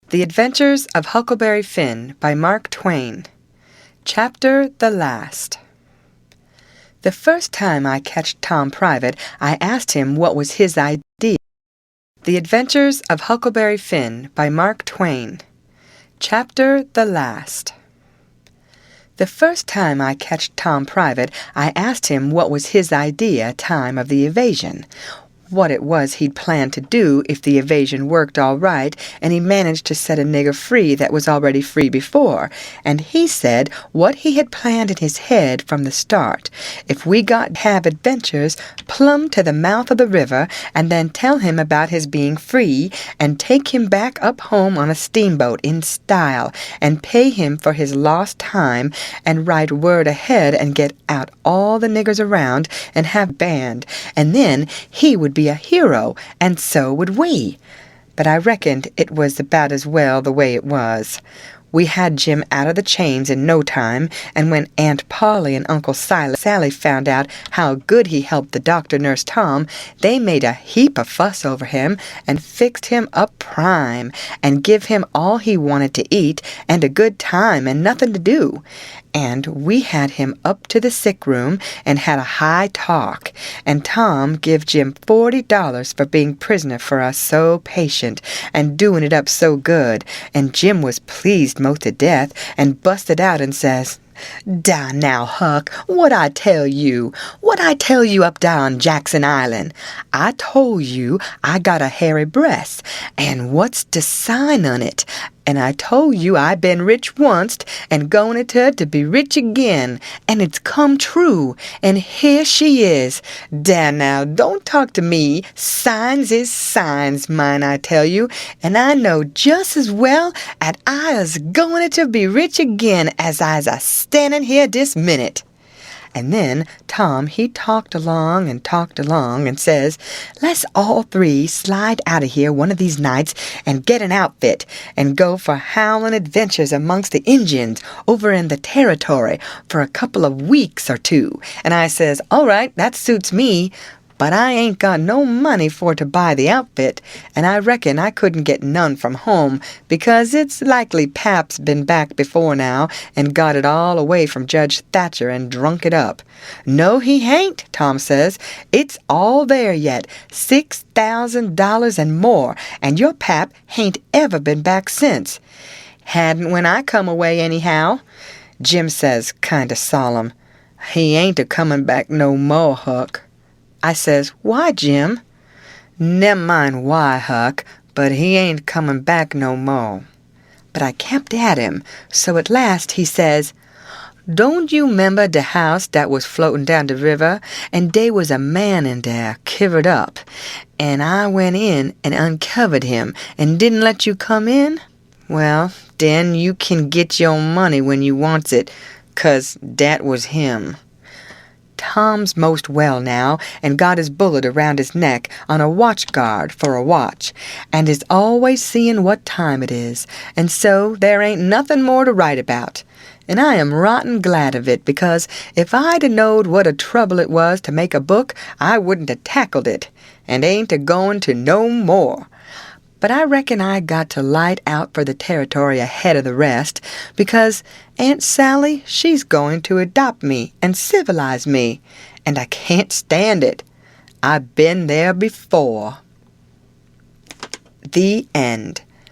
The Adventures of Huckleberry Finn by Mark Twain. Chapter the Last. The first time I catched Tom private, I asked him what was his idea. The Adventures of Huckleberry Finn by Mark Twain. Chapter the Last. The first time I catched Tom private, I asked him what was his idea time of the evasion. What it was he'd planned to do if the evasion worked all right and he managed to set a nigger free that was already free before. And he said what he had planned in his head from the start. If we got to have adventures, plumb to the mouth of the river, and then tell him about his being free, and take him back up home on a steamboat in style, and pay him for his lost time, and write word ahead and get out all the niggers around and have band, and then he would be a hero, and so would we. But I reckoned it was about as well the way it was. We had Jim out of the chains in no time, and when Aunt Polly and Uncle Sally found out how good he helped the doctor nurse Tom, they made a heap of fuss over him, and fixed him up prime, and give him all he wanted to eat, and a good time, and nothing to do. And we had him up to the sick room and had a high talk, and Tom give Jim $40 for being prisoner for us so patient, and doing it up so good, and Jim was pleased most to death, and busted out and says, "Da now, Huck, what I tell you up dar on Jackson Island? I told you I got a hairy breast, and what's de sign on it? And I told you I been rich once, and going to be rich again, and it's come true, and here she is. Da now, don't talk to me. Signs is signs, mind I tell you, and I know just as well 'at I is going to be rich again as I's a standing here this minute." And then Tom, he talked along and says, "Let's all three slide out of here one of these nights and get an outfit and go for howling adventures amongst the Injuns over in the territory for a couple of weeks or two." And I says, "All right, that suits me. But I ain't got no money for to buy the outfit, and I reckon I couldn't get none from home, because it's likely Pap's been back before now and got it all away from Judge Thatcher and drunk it up." "No, he hain't," Tom says. "It's all there yet, $6,000 and more, and your Pap hain't ever been back since." "Hadn't when I come away anyhow." Jim says, kind of solemn, "He ain't a-comin' back no more, Huck." I says, "Why, Jim?" "Never mind why, Huck, but he ain't comin' back no more." But I kept at him, so at last he says, "Don't you 'member de house dat was floatin' down de river, and dey was a man in there, kivered up, and I went in and uncovered him, and didn't let you come in? Well, den you kin get your money when you wants it, 'cause dat was him." Tom's most well now, and got his bullet around his neck on a watch guard for a watch, and is always seeing what time it is, and so there ain't nothing more to write about. And I am rotten glad of it, because if I'd a knowed what a trouble it was to make a book, I wouldn't a tackled it, and ain't a-going to no more. But I reckon I got to light out for the territory ahead of the rest, because Aunt Sally, she's going to adopt me and civilize me, and I can't stand it. I've been there before. The end.